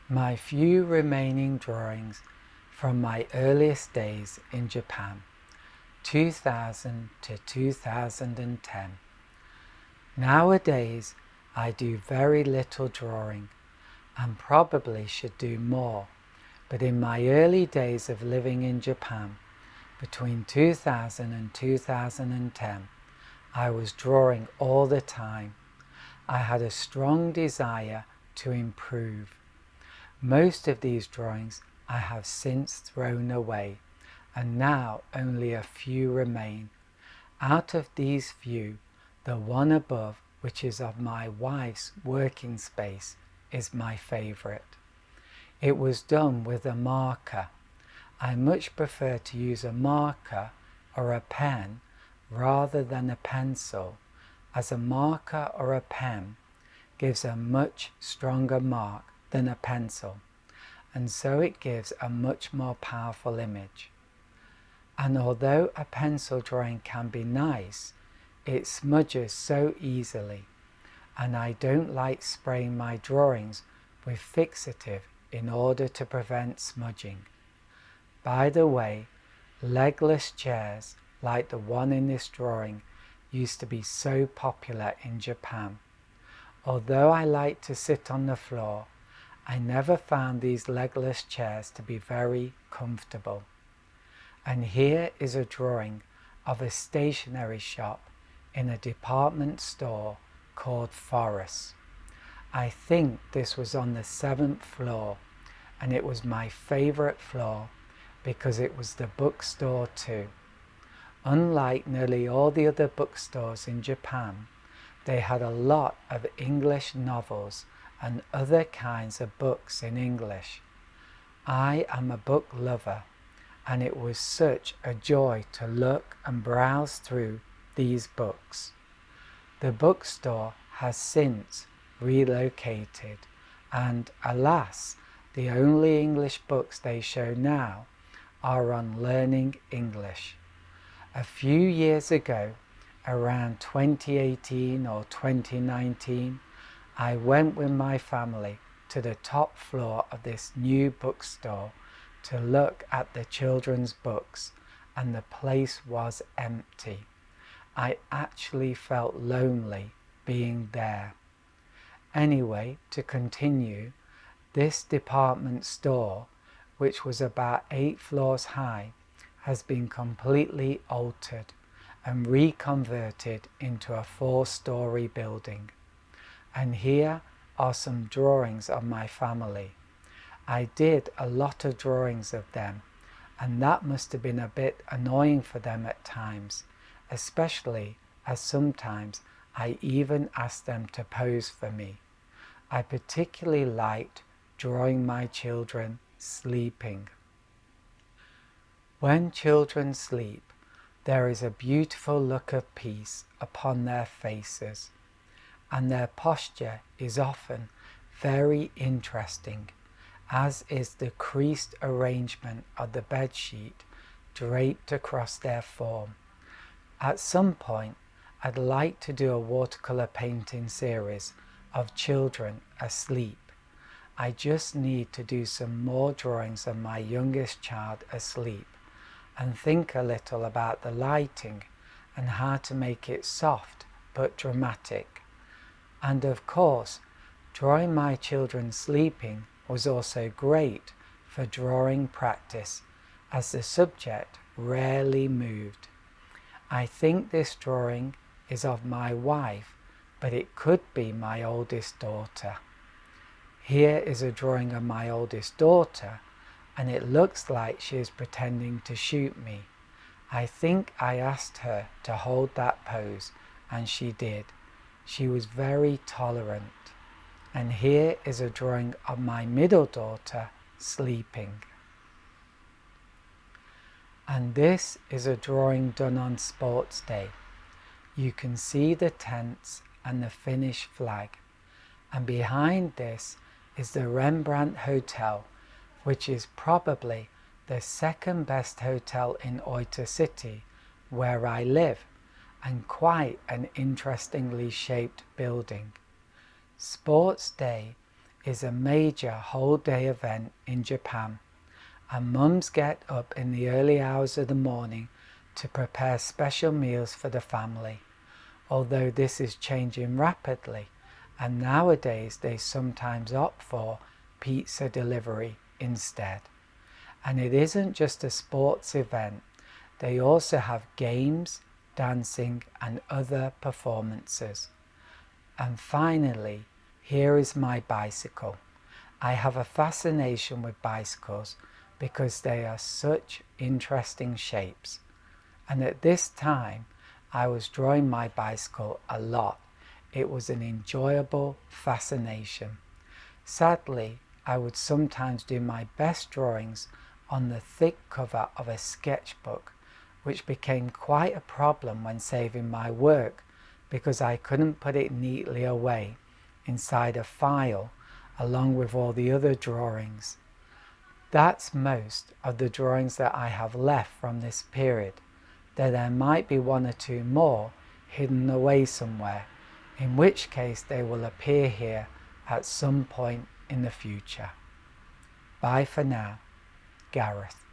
My few remaining drawings from my earliest days in Japan, 2000 to 2010. Nowadays, I do very little drawing and probably should do more, but in my early days of living in Japan, between 2000 and 2010, I was drawing all the time. I had a strong desire to improve. Most of these drawings I have since thrown away, and now only a few remain. Out of these few, the one above, which is of my wife's working space, is my favourite. It was done with a marker. I much prefer to use a marker or a pen rather than a pencil, as a marker or a pen gives a much stronger mark than a pencil, and so it gives a much more powerful image. And although a pencil drawing can be nice, it smudges so easily, and I don't like spraying my drawings with fixative in order to prevent smudging. By the way, legless chairs like the one in this drawing used to be so popular in Japan. Although I like to sit on the floor, I never found these legless chairs to be very comfortable. And here is a drawing of a stationery shop in a department store called Forest. I think this was on the 7th floor, and it was my favorite floor because it was the bookstore too. Unlike nearly all the other bookstores in Japan, they had a lot of English novels and other kinds of books in English. I am a book lover, and it was such a joy to look and browse through these books. The bookstore has since relocated, and alas, the only English books they show now are on learning English. A few years ago, around 2018 or 2019, I went with my family to the top floor of this new bookstore to look at the children's books, and the place was empty. I actually felt lonely being there. Anyway, to continue, this department store, which was about 8 floors high, has been completely altered and reconverted into a 4-story building. And here are some drawings of my family. I did a lot of drawings of them, and that must have been a bit annoying for them at times, especially as sometimes I even asked them to pose for me. I particularly liked drawing my children sleeping. When children sleep, there is a beautiful look of peace upon their faces, and their posture is often very interesting, as is the creased arrangement of the bedsheet draped across their form. At some point, I'd like to do a watercolor painting series of children asleep. I just need to do some more drawings of my youngest child asleep and think a little about the lighting and how to make it soft but dramatic. And of course, drawing my children sleeping was also great for drawing practice, as the subject rarely moved. I think this drawing is of my wife, but it could be my oldest daughter. Here is a drawing of my oldest daughter, and it looks like she is pretending to shoot me. I think I asked her to hold that pose, and she did. She was very tolerant. And here is a drawing of my middle daughter sleeping. And this is a drawing done on Sports Day. You can see the tents and the Finnish flag. And behind this is the Rembrandt Hotel, which is probably the second best hotel in Oita City, where I live, and quite an interestingly shaped building. Sports Day is a major whole-day event in Japan, and mums get up in the early hours of the morning to prepare special meals for the family, although this is changing rapidly, and nowadays they sometimes opt for pizza delivery instead. And it isn't just a sports event, they also have games, dancing and other performances. And finally, here is my bicycle. I have a fascination with bicycles because they are such interesting shapes. And at this time, I was drawing my bicycle a lot. It was an enjoyable fascination. Sadly, I would sometimes do my best drawings on the thick cover of a sketchbook, which became quite a problem when saving my work because I couldn't put it neatly away inside a file along with all the other drawings. That's most of the drawings that I have left from this period, though there might be one or two more hidden away somewhere, in which case they will appear here at some point in the future. Bye for now, Gareth.